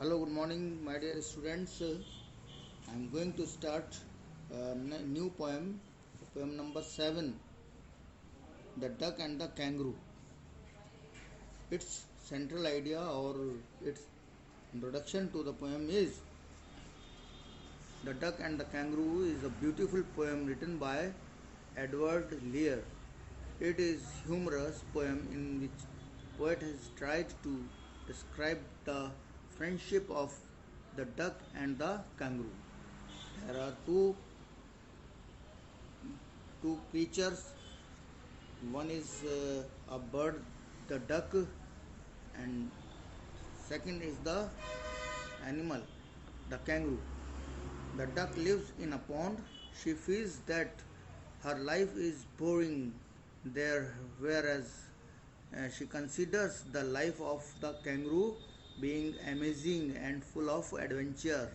Hello, good morning, my dear students. I am going to start a new poem, poem number 7, The Duck and the Kangaroo. Its central idea or its introduction to the poem is The Duck and the Kangaroo is a beautiful poem written by Edward Lear. It is humorous poem in which poet has tried to describe the friendship of the duck and the kangaroo. There are two creatures. One is a bird, the duck, and second is the animal, the kangaroo. The duck lives in a pond. She feels that her life is boring there, whereas she considers the life of the kangaroo being amazing and full of adventure.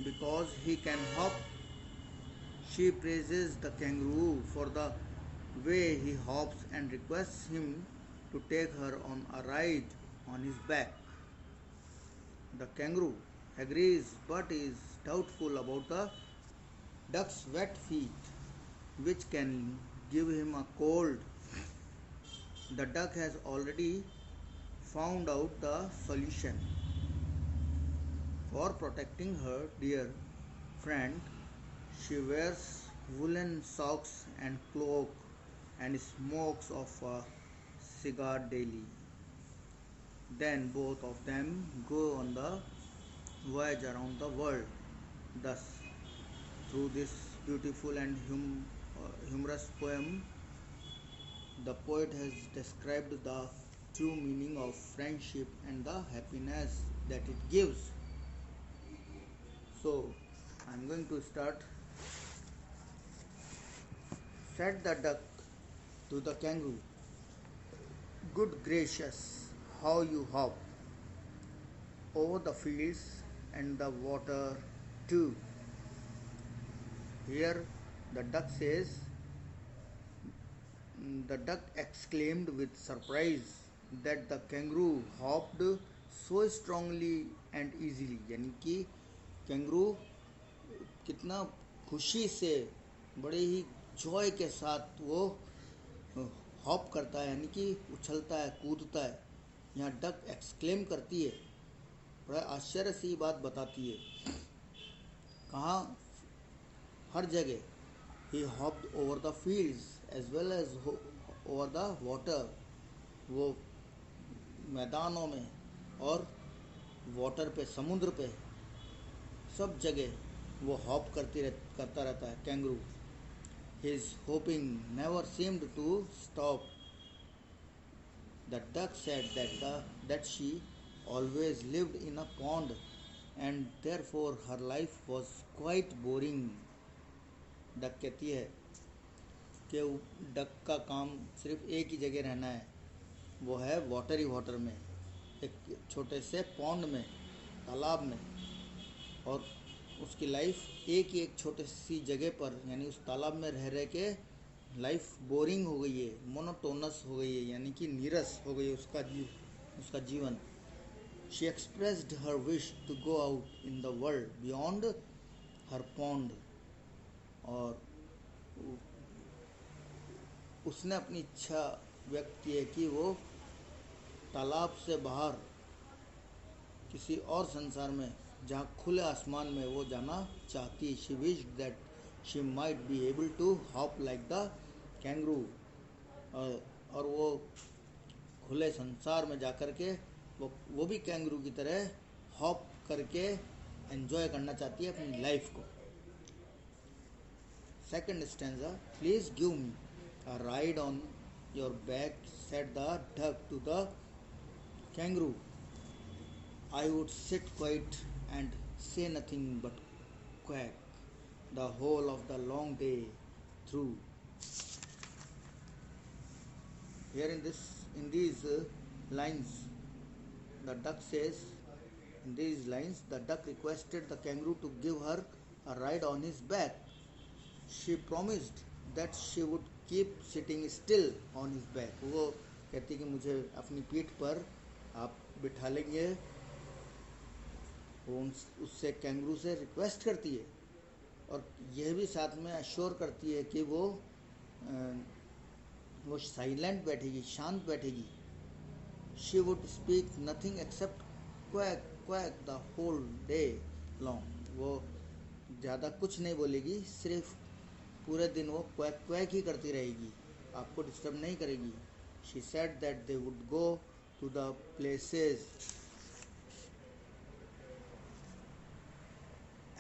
Because he can hop, she praises the kangaroo for the way he hops and requests him to take her on a ride on his back. The kangaroo agrees but is doubtful about the duck's wet feet, which can give him a cold. The duck has already found out the solution. For protecting her dear friend, she wears woolen socks and cloak and smokes of a cigar daily. Then both of them go on the voyage around the world. Thus, through this beautiful and humorous poem, the poet has described the true meaning of friendship and the happiness that it gives. So, I am going to start. Said the duck to the kangaroo, "Good gracious, how you hop over the fields and the water too." Here the duck says, the duck exclaimed with surprise that the kangaroo hopped so strongly and easily. यानी कि kangaroo कितना खुशी से, बड़े ही Joy के साथ वो hop करता है, यानी कि उछलता है, कूदता है. यहाँ डक एक्सक्लेम करती है, बड़ा आश्चर्य से ये बात बताती है. कहाँ? हर जगह. He hopped over the fields as well as over the water. वो मैदानों में और वाटर पे, समुद्र पे, सब जगह वो हॉप करता रहता है kangaroo. His hopping never seemed to stop. The duck said that she always lived in a pond and therefore her life was quite boring. Duck कहती है कि डक का काम सिर्फ एक ही जगह रहना है, वो है वाटर में, एक छोटे से पॉन्ड में, तालाब में. और उसकी लाइफ एक छोटे सी जगह पर, यानी उस तालाब में रह के लाइफ बोरिंग हो गई है, मोनोटोनस हो गई है, यानी कि नीरस हो गई है उसका जीवन. She expressed her wish to go out in the world beyond her pond. और उसने अपनी इच्छा व्यक्त की है कि वो तालाब से बाहर किसी और संसार में, जहाँ खुले आसमान में वो जाना चाहती. She wish that she might be able to hop like the kangaroo. और वो खुले संसार में जाकर के वो भी कैंगरू की तरह हॉप करके एंजॉय करना चाहती है अपनी लाइफ को. Second stanza, please give me a ride on your back, said the duck to the kangaroo. I would sit quiet and say nothing but quack the whole of the long day through. Here in these lines, the duck says, in these lines, the duck requested the kangaroo to give her a ride on his back. She promised that she would keep sitting still on his back. वो कहती कि मुझे अपनी पीठ पर आप बिठा लेंगे वो उससे कैंगरू से रिक्वेस्ट करती है और यह भी साथ में अश्योर करती है कि वो साइलेंट बैठेगी, शांत बैठेगी. She would speak nothing except quack quack the whole day long. वो ज़्यादा कुछ नहीं बोलेगी, सिर्फ पूरे दिन वो क्वैक क्वैक ही करती रहेगी, आपको डिस्टर्ब नहीं करेगी. She said that they would go to the places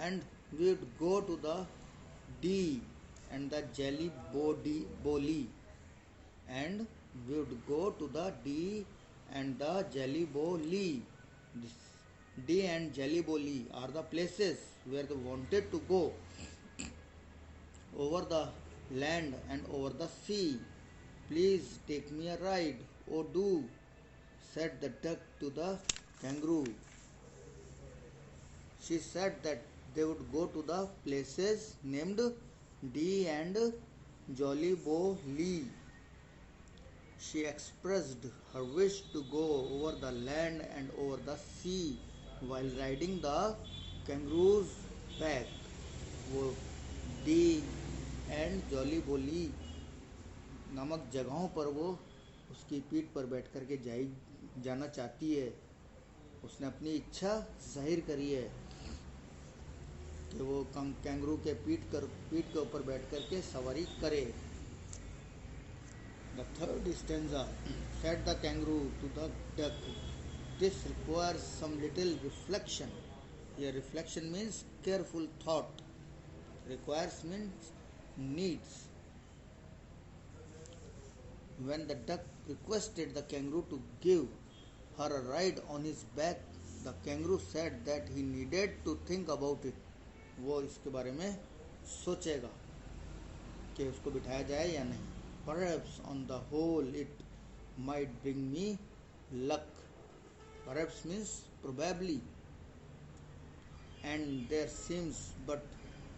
and we would go to the D and the jelly boli, and we would go to the D and the jelly boli. This D and jelly boli are the places where they wanted to go over the land and over the sea. Please take me a ride. Oh, do, said the duck to the kangaroo. She said that they would go to the places named D and Jolly Bo Lee. She expressed her wish to go over the land and over the sea while riding the kangaroo's back. वो D and jolly बोली नामक जगहों पर वो उसकी पीठ पर बैठ कर के जाना चाहती है. उसने अपनी इच्छा जाहिर करी है कि वो कैंगरू के पीठ के ऊपर बैठ कर के सवारी करे. The third stanza, said the kangaroo to the duck, this requires some little reflection. Here reflection means careful thought. Requires means needs. When the duck requested the kangaroo to give her a ride on his back, the kangaroo said that he needed to think about it. वो इसके बारे में सोचेगा कि उसको बिठाया जाए या नहीं. Perhaps on the whole it might bring me luck. Perhaps means probably, and there seems but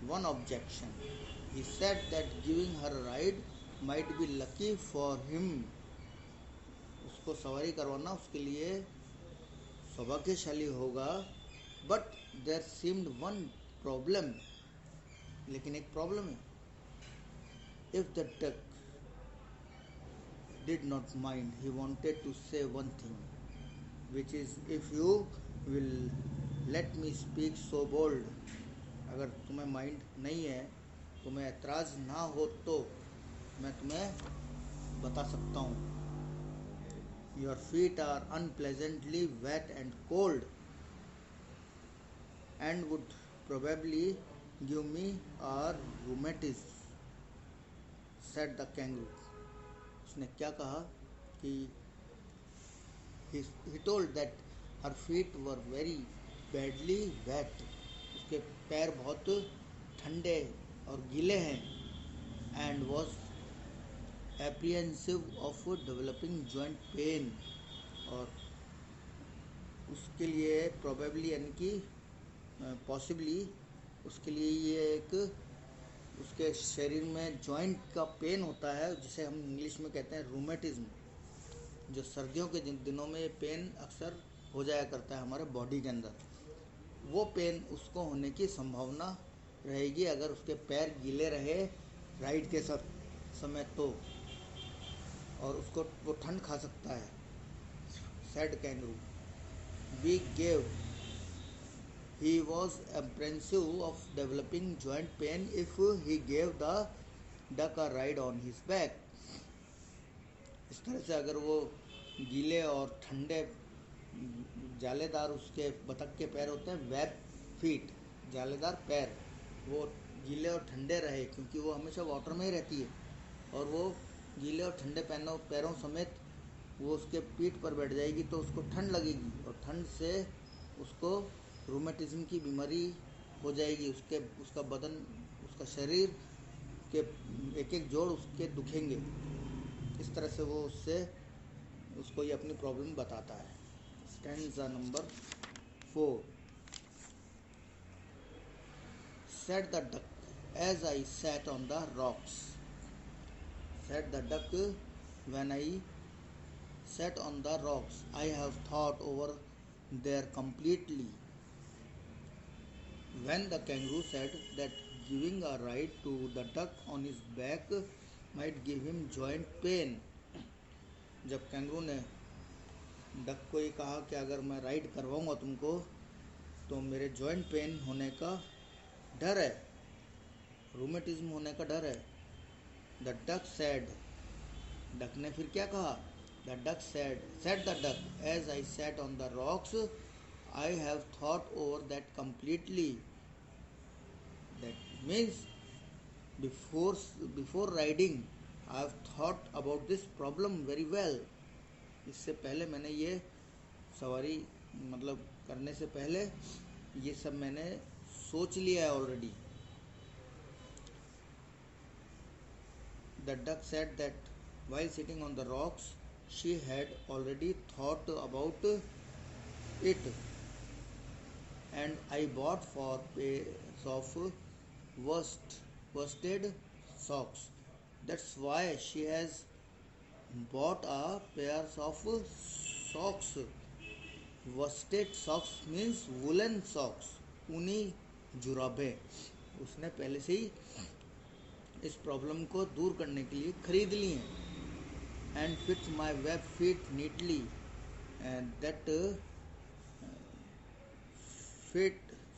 one objection. He said that giving her a ride might be lucky for him. उसको सवारी करवाना उसके लिए सौभाग्यशाली होगा. But there seemed one problem. लेकिन एक problem है. If the duck did not mind, he wanted to say one thing, which is, if you will let me speak so bold. अगर तुम्हें माइंड नहीं है, तुम्हें एतराज़ ना हो तो मैं तुम्हें बता सकता हूँ. Your feet are unpleasantly wet and cold and would probably give me a rheumatism, said the kangaroo. उसने क्या कहा कि he told that her feet were very badly wet. उसके पैर बहुत ठंडे और गीले हैं. and was apprehensive of developing joint pain. और उसके लिए probably यानी कि possibly उसके लिए ये एक उसके शरीर में जॉइंट का पेन होता है जिसे हम इंग्लिश में कहते हैं रूमेटिज्म. जो सर्दियों के दिनों में ये पेन अक्सर हो जाया करता है हमारे बॉडी के अंदर. वो पेन उसको होने की संभावना रहेगी अगर उसके पैर गीले रहे राइड के समय तो, और उसको वो ठंड खा सकता है. said kangaroo. We gave. He was apprehensive of developing joint pain if he gave the duck a ride on his back. इस तरह से अगर वो गीले और ठंडे जालेदार उसके बतख के पैर होते हैं, वेब फीट, जालेदार पैर, वो गीले और ठंडे रहे क्योंकि वो हमेशा वाटर में ही रहती है, और वो गीले और ठंडे पैरों समेत वो उसके पीठ पर बैठ जाएगी तो उसको ठंड लगेगी और ठंड से उसको रूमेटिज्म की बीमारी हो जाएगी. उसका बदन, उसका शरीर के एक एक जोड़ उसके दुखेंगे. इस तरह से वो उसको ये अपनी प्रॉब्लम बताता है. Stanza number 4. said the duck as I sat on the rocks. said the duck, when I sat on the rocks, I have thought over there completely. When the kangaroo said that giving a ride to the duck on his back might give him joint pain. जब kangaroo ने duck को ये कहा कि अगर मैं ride करवाऊंगा तुमको तो मेरे जॉइंट पेन होने का डर है, रूमेटिज्म होने का डर है. द डक सैड, डक ने फिर क्या कहा? The duck said the duck, as I sat on the rocks I have thought over that completely. That means before riding I have thought about this problem very well. इससे पहले मैंने ये सवारी मतलब करने से पहले ये सब मैंने सोच लिया है already. The duck said that while sitting on the rocks she had already thought about it, and I bought 4 pairs of worsted socks. That's why she has bought a pairs of socks. Worsted socks means woolen socks, ऊनी जुराबे. उसने पहले से ही इस problem को दूर करने के लिए खरीद ली हैं. And fits my web feet neatly, and that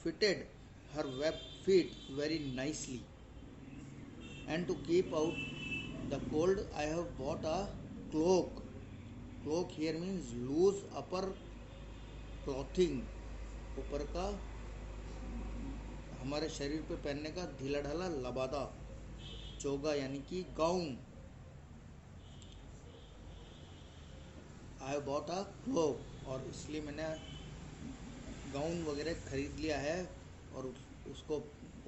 fitted her web feet very nicely. And to keep out the cold I have bought a cloak. Cloak here means loose upper clothing, ऊपर का हमारे शरीर पे पहनने का ढीला ढाला लबादा, चोगा यानी कि gown. I bought a cloak, और इसलिए मैंने गाउन वगैरह खरीद लिया है और उसको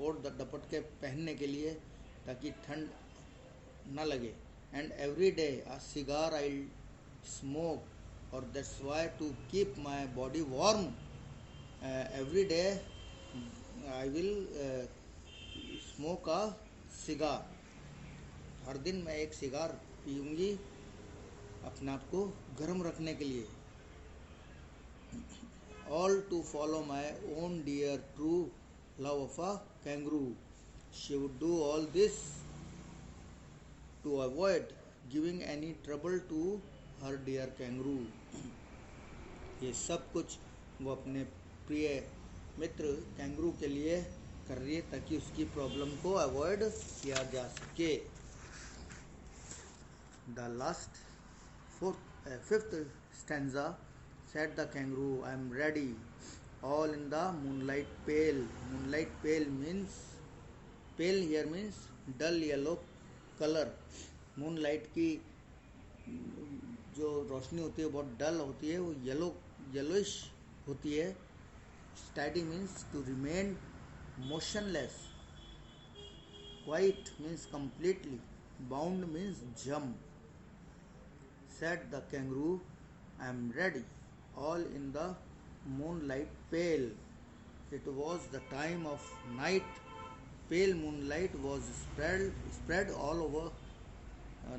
ओढ़ डपट के पहनने के लिए ताकि ठंड ना लगे. And every day a cigar I smoke, और that's why to keep my body warm. Every day I will smoke a cigar. हर दिन मैं एक सिगार पीऊँगी अपने आप को गर्म रखने के लिए. All to follow my own dear true love of a kangaroo. She would do all this to avoid giving any trouble to her dear kangaroo. ये सब कुछ वो अपने प्रिय मित्र कैंगरू के लिए कर रही है ताकि उसकी प्रॉब्लम को अवॉइड किया जा सके. The last fifth stanza said the kangaroo, I am ready, all in the moonlight pale. Moonlight pale means, pale here means dull yellow color. moonlight की जो रोशनी होती है बहुत डल होती है, वो येलोइश होती है. steady means to remain motionless. quiet means completely. bound means jump. Said the kangaroo, I am ready, all in the moonlight pale. It was the time of night. Pale moonlight was spread all over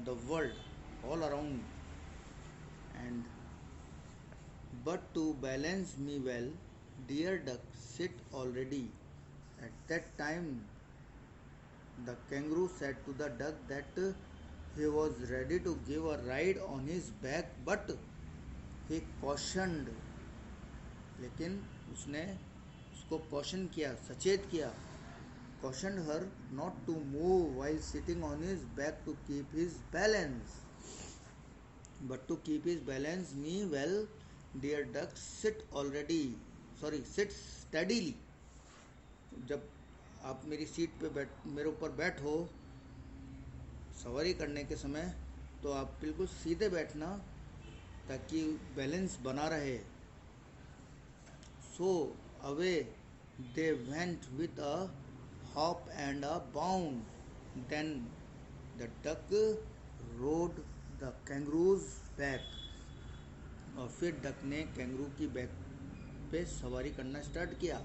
the world, all around. And but to balance me well, dear duck, sit already. At that time, the kangaroo said to the duck that he was ready to give a ride on his back, but he cautioned. लेकिन उसने उसको caution किया, सचेत किया. cautioned her not to move while sitting on his back to keep his balance. But to keep his balance me well, dear duck, sit steadily. जब आप मेरी seat पे मेरे ऊपर बैठो सवारी करने के समय, तो आप बिल्कुल सीधे बैठना ताकि बैलेंस बना रहे. So away they went with a hop and a bound. Then the duck rode the kangaroo's back, और फिर डक ने कैंगरू की बैक पे सवारी करना स्टार्ट किया.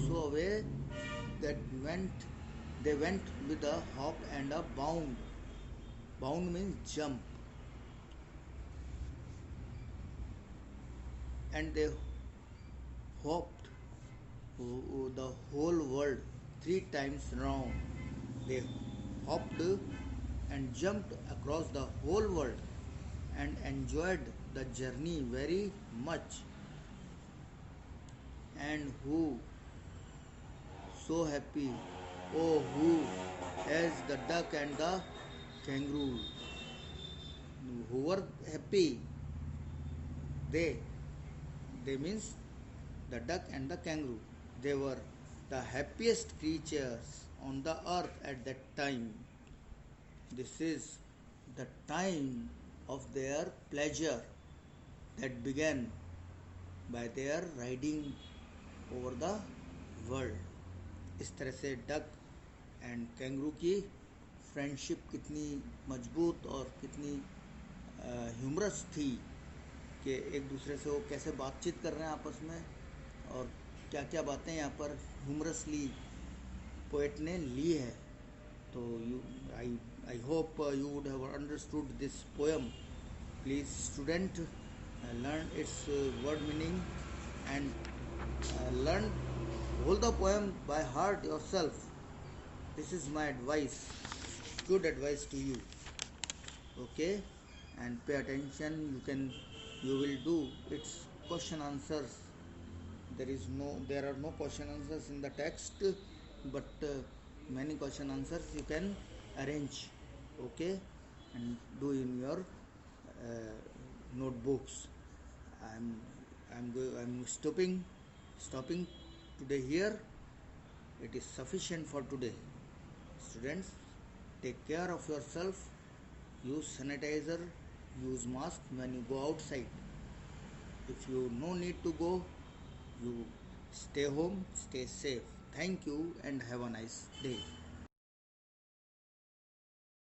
So away they went with a hop and a bound. Bound means jump. And they hopped the whole world 3 times round. They hopped and jumped across the whole world and enjoyed the journey very much. And who so happy? Oh, who as the duck and the kangaroo? Who were happy? They. They means the duck and the kangaroo. They were the happiest creatures on the earth at that time. This is the time of their pleasure that began by their riding over the world. इस तरह से duck and kangaroo की friendship कितनी मजबूत और कितनी humerus थी कि एक दूसरे से वो कैसे बातचीत कर रहे हैं आपस में, और क्या क्या बातें यहाँ पर ह्यूमरसली पोएट ने ली है. तो you I hope you would have understood this poem. Please student learn its word meaning and learn whole the poem by heart yourself. This is my advice, good advice to you. Okay, and pay attention. You will do its question answers. There are no question answers in the text, but many question answers you can arrange. Okay, and do in your notebooks. I'm stopping today here. It is sufficient for today. Students, take care of yourself. Use sanitizer. Use mask when you go outside. If you no need to go, you stay home. Stay safe. Thank you and have a nice day.